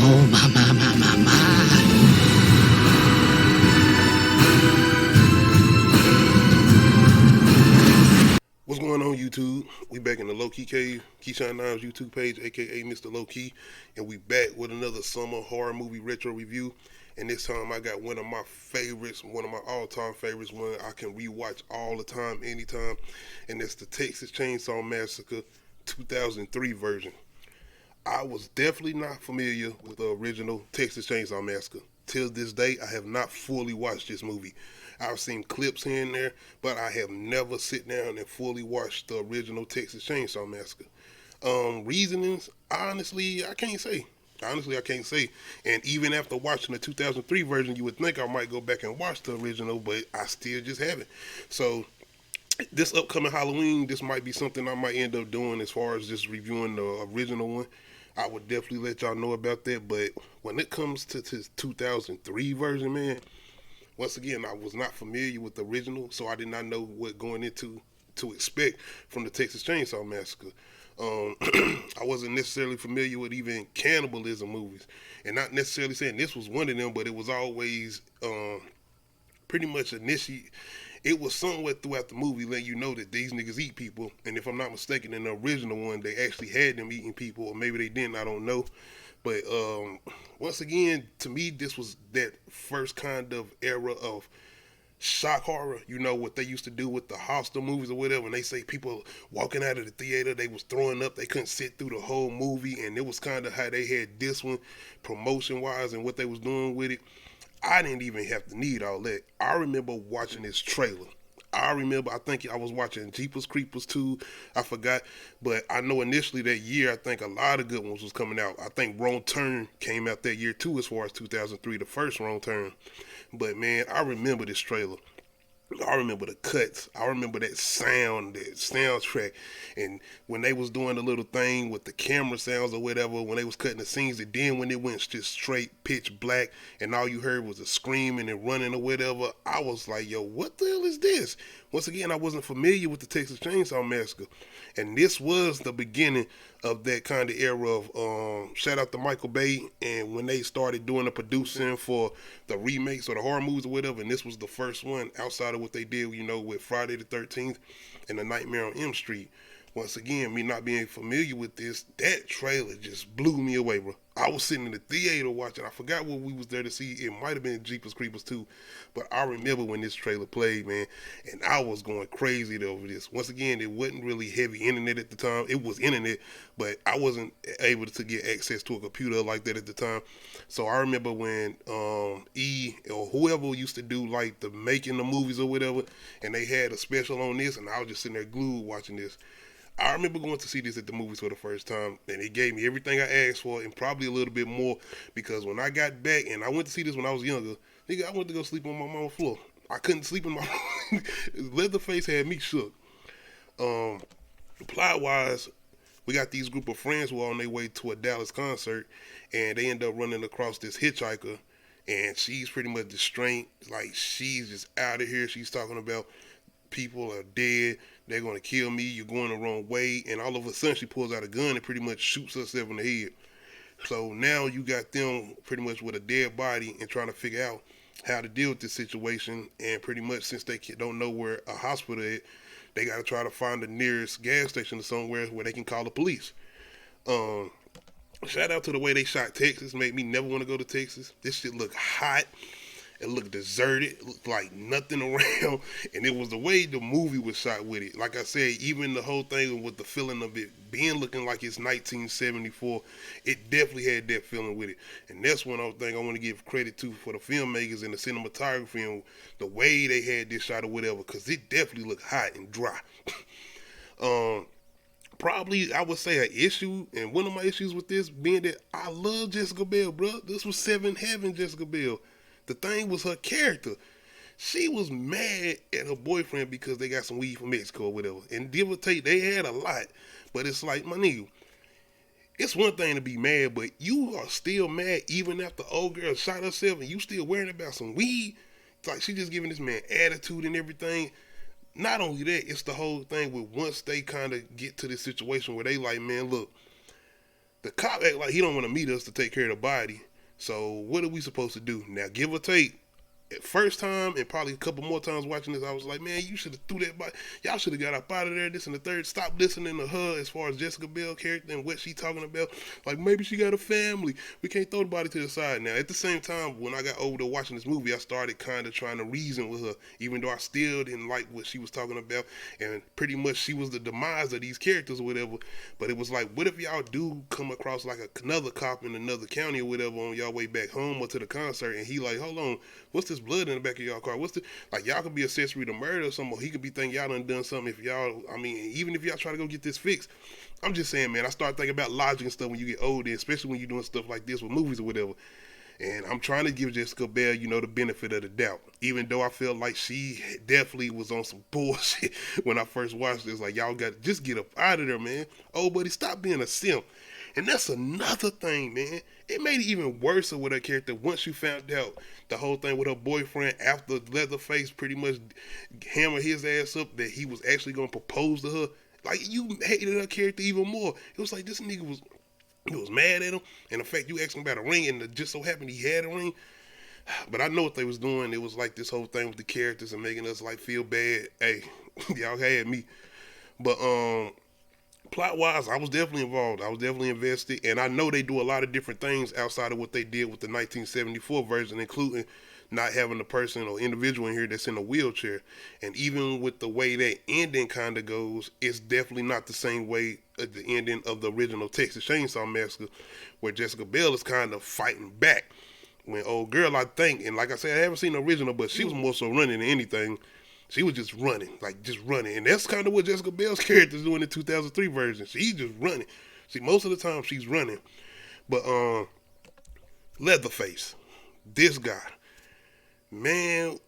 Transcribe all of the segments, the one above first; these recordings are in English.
Oh, my. What's going on, YouTube? We back in the Low Key Cave, Keyshawn Nimes YouTube page, aka Mr. Low Key, and we back with another summer horror movie retro review. And this time I got one of my favorites, one of my all-time favorites, one I can rewatch all the time, anytime, and that's the Texas Chainsaw Massacre 2003 version. I was definitely not familiar with the original Texas Chainsaw Massacre. Till this day, I have not fully watched this movie. I've seen clips here and there, but I have never sit down and fully watched the original Texas Chainsaw Massacre. Reasonings, honestly, I can't say. Honestly, I can't say. And even after watching the 2003 version, you would think I might go back and watch the original, but I still just haven't. So this upcoming Halloween, this might be something I might end up doing as far as just reviewing the original one. I would definitely let y'all know about that. But when it comes to this 2003 version, man, once again, I was not familiar with the original, so I did not know what going into to expect from the Texas Chainsaw Massacre. I wasn't necessarily familiar with even cannibalism movies, and not necessarily saying this was one of them, but it was always pretty much initiate. It was somewhat throughout the movie letting you know that these niggas eat people, and if I'm not mistaken, in the original one, they actually had them eating people, or maybe they didn't. I don't know. But once again, to me, this was that first kind of era of shock horror. You know what they used to do with the hostel movies or whatever. When they say people walking out of the theater, they was throwing up. They couldn't sit through the whole movie, and it was kind of how they had this one, promotion wise, and what they was doing with it. I didn't even have to need all that. I remember watching this trailer. I think I was watching Jeepers Creepers 2. I forgot. But I know initially that year, I think a lot of good ones was coming out. I think Wrong Turn came out that year too, as far as 2003, the first Wrong Turn. But man, I remember this trailer. I remember the cuts. I remember that sound, that soundtrack. And when they was doing the little thing with the camera sounds or whatever, when they was cutting the scenes, and then when it went just straight pitch black and all you heard was a screaming and running or whatever, I was like, yo, what the hell is this? Once again, I wasn't familiar with the Texas Chainsaw Massacre. And this was the beginning of that kind of era of shout out to Michael Bay, and when they started doing the producing for the remakes or the horror movies or whatever, and this was the first one outside of what they did, you know, with Friday the 13th and the Nightmare on M Street. Once again, me not being familiar with this, that trailer just blew me away, bro. I was sitting in the theater watching. I forgot what we was there to see. It might have been Jeepers Creepers 2, but I remember when this trailer played, man, and I was going crazy over this. Once again, it wasn't really heavy internet at the time. It was internet, but I wasn't able to get access to a computer like that at the time. So I remember when E or whoever used to do like the making the movies or whatever, and they had a special on this, and I was just sitting there glued watching this. I remember going to see this at the movies for the first time, and it gave me everything I asked for, and probably a little bit more, because when I got back, and I went to see this when I was younger, nigga, I went to go sleep on my mama's floor. I couldn't sleep in my Leatherface had me shook. Um, Plot wise, we got these group of friends who are on their way to a Dallas concert, and they end up running across this hitchhiker, and she's pretty much distraint, like she's just out of here. She's talking about people are dead, they're going to kill me, you're going the wrong way, and all of a sudden she pulls out a gun and pretty much shoots herself in the head. So now you got them pretty much with a dead body and trying to figure out how to deal with this situation, and pretty much since they don't know where a hospital is, they got to try to find the nearest gas station or somewhere where they can call the police. Um, Shout out to the way they shot Texas, made me never want to go to Texas. This shit looked hot. It looked deserted. It looked like nothing around. And it was the way the movie was shot with it. Like I said, even the whole thing with the feeling of it being looking like it's 1974, it definitely had that feeling with it. And that's one other thing I want to give credit to for the filmmakers and the cinematography and the way they had this shot or whatever, because it definitely looked hot and dry. um, Probably I would say an issue, and one of my issues with this being that I love Jessica Biel, bro. This was Seven Heaven Jessica Biel. The thing was her character. She was mad at her boyfriend because they got some weed from Mexico or whatever. And give or take, they had a lot. But it's like, my nigga, it's one thing to be mad, but you are still mad even after old girl shot herself and you still worrying about some weed. It's like she just giving this man attitude and everything. Not only that, it's the whole thing with once they kind of get to this situation where they like, man, look, The cop act like he don't want to meet us to take care of the body. So what are we supposed to do? Now, give or take, first time and probably a couple more times watching this, I was like, man, you should have threw that body. Y'all should have got up out of there. This and the third. Stop listening to her as far as Jessica Biel character and what she talking about. Like, maybe she got a family. We can't throw the body to the side. Now, at the same time, when I got older watching this movie, I started kind of trying to reason with her, even though I still didn't like what she was talking about. And pretty much she was the demise of these characters or whatever. But it was like, what if y'all do come across like another cop in another county or whatever on y'all way back home or to the concert, and he like, hold on, what's this blood in the back of y'all car? What's the, like, y'all could be accessory to murder or something, or he could be thinking y'all done something if y'all, I mean, even if y'all try to go get this fixed. I'm just saying, man, I start thinking about logic and stuff when you get older, especially when you're doing stuff like this with movies or whatever. And I'm trying to give Jessica Biel, the benefit of the doubt. Even though I feel like she definitely was on some bullshit when I first watched this. Like, y'all got to just get up out of there, man. Oh, buddy, stop being a simp. And that's another thing, man. It made it even worse with her character once you found out the whole thing with her boyfriend after Leatherface pretty much hammered his ass up that he was actually going to propose to her. Like, you hated her character even more. It was like this nigga was mad at him, and the fact you asked him about a ring, and it just so happened he had a ring. But I know what they was doing. It was like this whole thing with the characters and making us like feel bad. Hey, y'all had me. But plot wise, I was definitely involved. I was definitely invested, and I know they do a lot of different things outside of what they did with the 1974 version, including not having the person or individual in here that's in a wheelchair. And even with the way that ending kind of goes, it's definitely not the same way at the ending of the original Texas Chainsaw Massacre, where Jessica Biel is kind of fighting back. When old girl, I think, and like I said, I haven't seen the original, but she was more so running than anything. She was just running, and that's kind of what Jessica Biel's character is doing in the 2003 version. She's just running. See, most of the time she's running. But Leatherface, this guy, man,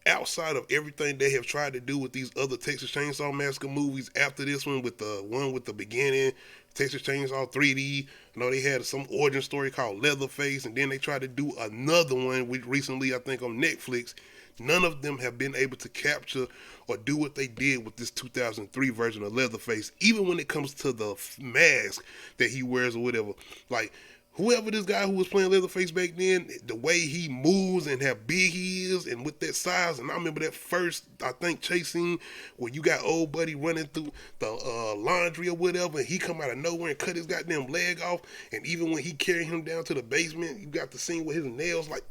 outside of everything they have tried to do with these other Texas Chainsaw Massacre movies after this one with the beginning, Texas Chainsaw 3D, I know they had some origin story called Leatherface, and then they tried to do another one recently, I think, on Netflix. None of them have been able to capture or do what they did with this 2003 version of Leatherface, even when it comes to the mask that he wears or whatever. Like, whoever this guy who was playing Leatherface back then, the way he moves and how big he is and with that size, and I remember that first, I think, chase scene where you got old buddy running through the laundry or whatever, and he come out of nowhere and cut his goddamn leg off, and even when he carried him down to the basement, you got the scene with his nails, like,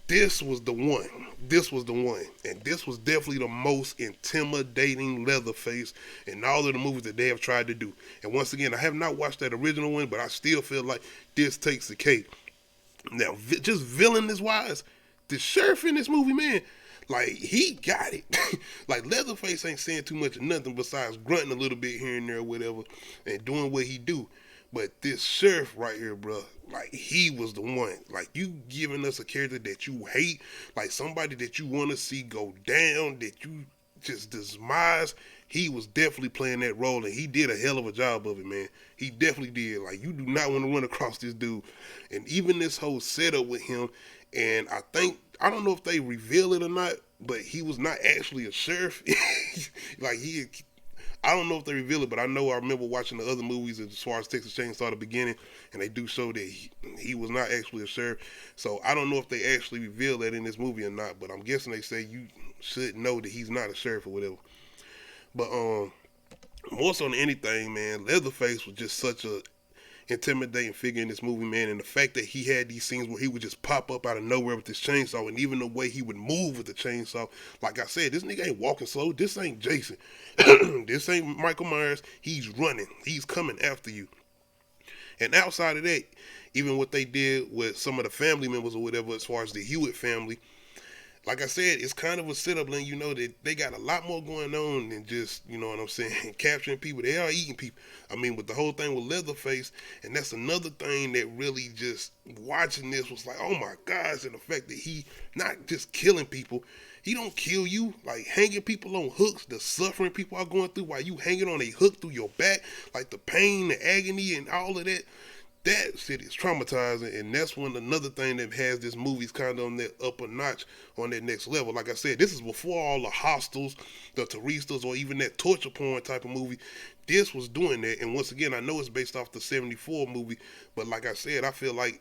this was the one. This was the one. And this was definitely the most intimidating Leatherface in all of the movies that they have tried to do. And once again, I have not watched that original one, but I still feel like this takes the cake. Now, just villainous wise, the sheriff in this movie, man, like, he got it. Like, Leatherface ain't saying too much of nothing besides grunting a little bit here and there or whatever and doing what he do. But this sheriff right here, bro, like, he was the one. Like, you giving us a character that you hate, like somebody that you want to see go down, that you just despise. He was definitely playing that role, and he did a hell of a job of it, man. He definitely did. Like, you do not want to run across this dude. And even this whole setup with him, and I don't know if they reveal it or not, but he was not actually a sheriff. Like, I don't know if they reveal it, but I remember watching the other movies as far as Texas Chainsaw the beginning, and they do show that he was not actually a sheriff. So I don't know if they actually reveal that in this movie or not, but I'm guessing they say you should know that he's not a sheriff or whatever. But more so than anything, man, Leatherface was just such a intimidating figure in this movie, man, and the fact that he had these scenes where he would just pop up out of nowhere with this chainsaw, and even the way he would move with the chainsaw, like I said, this nigga ain't walking slow. This ain't Jason. This ain't Michael Myers. He's running. He's coming after you. And outside of that, even what they did with some of the family members or whatever, as far as the Hewitt family, like I said, it's kind of a setup, letting you know that they got a lot more going on than just, you know what I'm saying, capturing people. They are eating people. I mean, with the whole thing with Leatherface, and that's another thing that really just watching this was like, oh my gosh, and the fact that he not just killing people, he don't kill you, like hanging people on hooks, the suffering people are going through while you hanging on a hook through your back, like the pain, the agony, and all of that. That shit is traumatizing, and that's another thing that has this movie's kind of on that upper notch, on that next level. Like I said, this is before all the Hostels, the Terroristas, or even that torture porn type of movie this was doing that. And once again, I know it's based off the '74 movie, but like I said, I feel like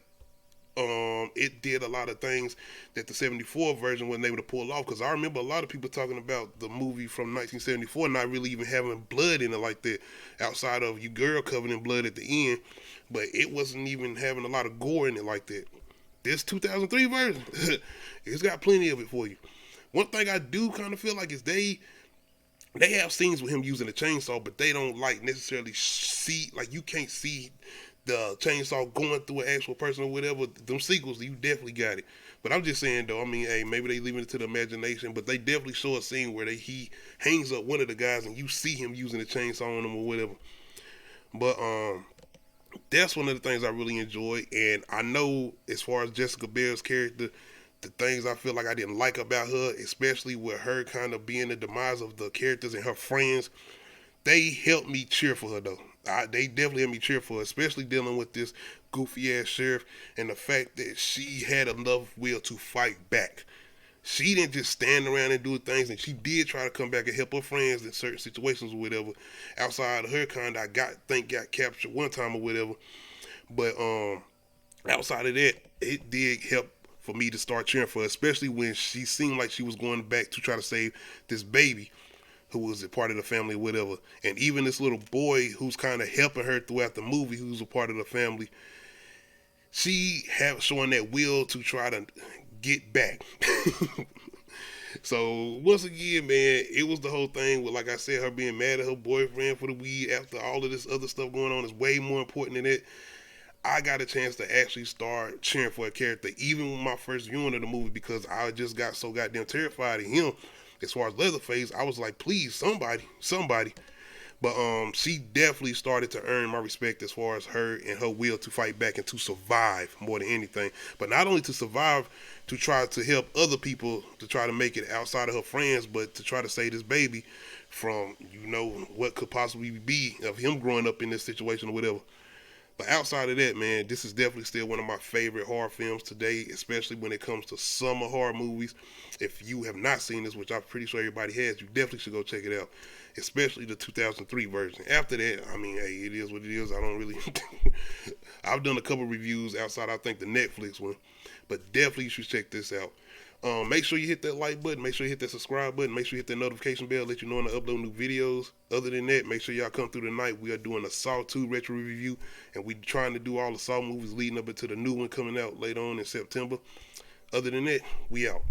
it did a lot of things that the '74 version wasn't able to pull off. Because I remember a lot of people talking about the movie from 1974 not really even having blood in it like that, outside of your girl covered in blood at the end, but it wasn't even having a lot of gore in it like that. This 2003 version, it's got plenty of it for you. One thing I do kind of feel like is they have scenes with him using a chainsaw, but they don't like necessarily see, like you can't see the chainsaw going through an actual person or whatever. Them sequels, you definitely got it. But I'm just saying though, I mean, hey, maybe they leave it to the imagination, but they definitely show a scene where he hangs up one of the guys and you see him using a chainsaw on him or whatever. But that's one of the things I really enjoyed. And I know as far as Jessica Biel's character, the things I feel like I didn't like about her, especially with her kind of being the demise of the characters and her friends, they helped me cheer for her though. They definitely helped me cheer for her, especially dealing with this goofy ass sheriff and the fact that she had enough will to fight back. She didn't just stand around and do things, and she did try to come back and help her friends in certain situations or whatever. Outside of her kind, I think got captured one time or whatever. But outside of that, it did help for me to start cheering for her, especially when she seemed like she was going back to try to save this baby who was a part of the family or whatever. And even this little boy who's kind of helping her throughout the movie, who's a part of the family, she have showing that will to try to get back. So once again, man, it was the whole thing with, like I said, her being mad at her boyfriend for the weed after all of this other stuff going on is way more important than that. I got a chance to actually start cheering for a character, even with my first viewing of the movie, because I just got so goddamn terrified of him. As far as Leatherface, I was like, please, somebody. But she definitely started to earn my respect as far as her and her will to fight back and to survive more than anything. But not only to survive, to try to help other people to try to make it outside of her friends, but to try to save this baby from, what could possibly be of him growing up in this situation or whatever. But outside of that, man, this is definitely still one of my favorite horror films today, especially when it comes to summer horror movies. If you have not seen this, which I'm pretty sure everybody has, you definitely should go check it out, especially the 2003 version. After that, I mean, hey, it is what it is. I don't really... I've done a couple reviews outside, I think, the Netflix one, but definitely you should check this out. Make sure you hit that like button. Make sure you hit that subscribe button. Make sure you hit that notification bell. Let you know when I upload new videos. Other than that, make sure y'all come through tonight. We are doing a Saw 2 retro review, and we trying to do all the Saw movies leading up into the new one coming out later on in September. Other than that, we out.